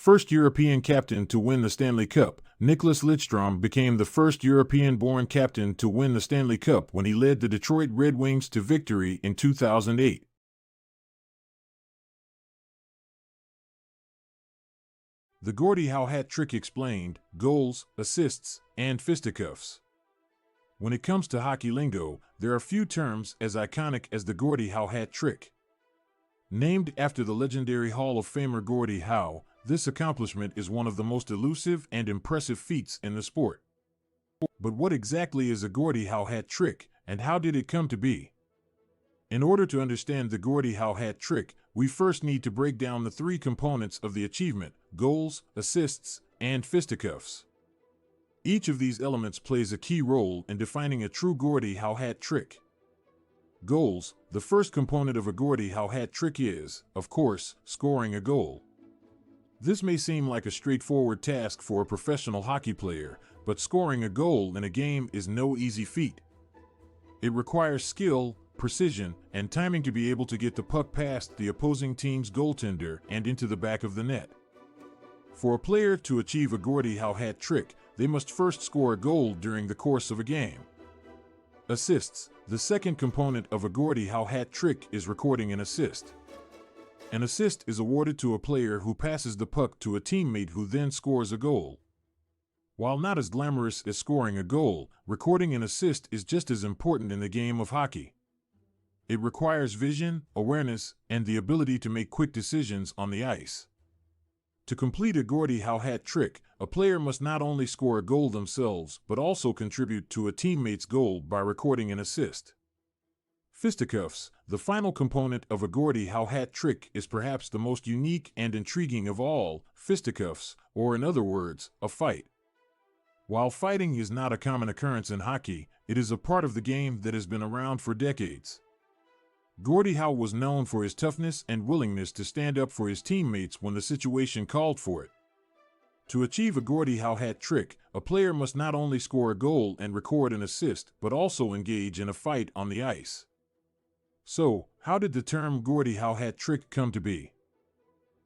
First European captain to win the Stanley Cup, Nicklas Lidstrom became the first European-born captain to win the Stanley Cup when he led the Detroit Red Wings to victory in 2008. The Gordie Howe Hat Trick explained: goals, assists, and fisticuffs. When it comes to hockey lingo, there are few terms as iconic as the Gordie Howe Hat Trick. Named after the legendary Hall of Famer Gordie Howe, this accomplishment is one of the most elusive and impressive feats in the sport. But what exactly is a Gordie Howe Hat Trick, and how did it come to be? In order to understand the Gordie Howe Hat Trick, we first need to break down the three components of the achievement: goals, assists, and fisticuffs. Each of these elements plays a key role in defining a true Gordie Howe Hat Trick. Goals. The first component of a Gordie Howe Hat Trick is, of course, scoring a goal. This may seem like a straightforward task for a professional hockey player, but scoring a goal in a game is no easy feat. It requires skill, precision, and timing to be able to get the puck past the opposing team's goaltender and into the back of the net. For a player to achieve a Gordie Howe Hat Trick, they must first score a goal during the course of a game. Assists. The second component of a Gordie Howe Hat Trick is recording an assist. An assist is awarded to a player who passes the puck to a teammate who then scores a goal. While not as glamorous as scoring a goal, recording an assist is just as important in the game of hockey. It requires vision, awareness, and the ability to make quick decisions on the ice. To complete a Gordie Howe Hat Trick, a player must not only score a goal themselves, but also contribute to a teammate's goal by recording an assist. Fisticuffs. The final component of a Gordie Howe Hat Trick is perhaps the most unique and intriguing of all: fisticuffs, or in other words, a fight. While fighting is not a common occurrence in hockey, it is a part of the game that has been around for decades. Gordie Howe was known for his toughness and willingness to stand up for his teammates when the situation called for it. To achieve a Gordie Howe Hat Trick, a player must not only score a goal and record an assist, but also engage in a fight on the ice. So, how did the term Gordie Howe Hat Trick come to be?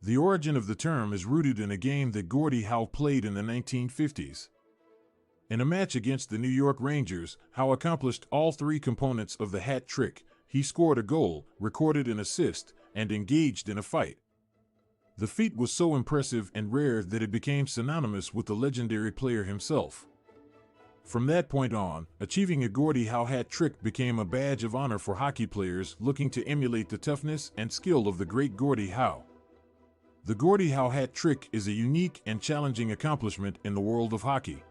The origin of the term is rooted in a game that Gordie Howe played in the 1950s. In a match against the New York Rangers, Howe accomplished all three components of the hat trick. He scored a goal, recorded an assist, and engaged in a fight. The feat was so impressive and rare that it became synonymous with the legendary player himself. From that point on, achieving a Gordie Howe Hat Trick became a badge of honor for hockey players looking to emulate the toughness and skill of the great Gordie Howe. The Gordie Howe Hat Trick is a unique and challenging accomplishment in the world of hockey.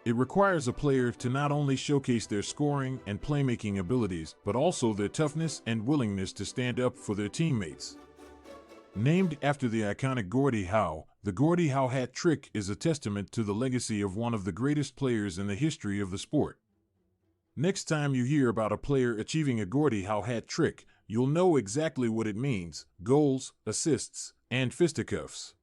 It requires a player to not only showcase their scoring and playmaking abilities, but also their toughness and willingness to stand up for their teammates. Named after the iconic Gordie Howe, the Gordie Howe Hat Trick is a testament to the legacy of one of the greatest players in the history of the sport. Next time you hear about a player achieving a Gordie Howe Hat Trick, you'll know exactly what it means: goals, assists, and fisticuffs.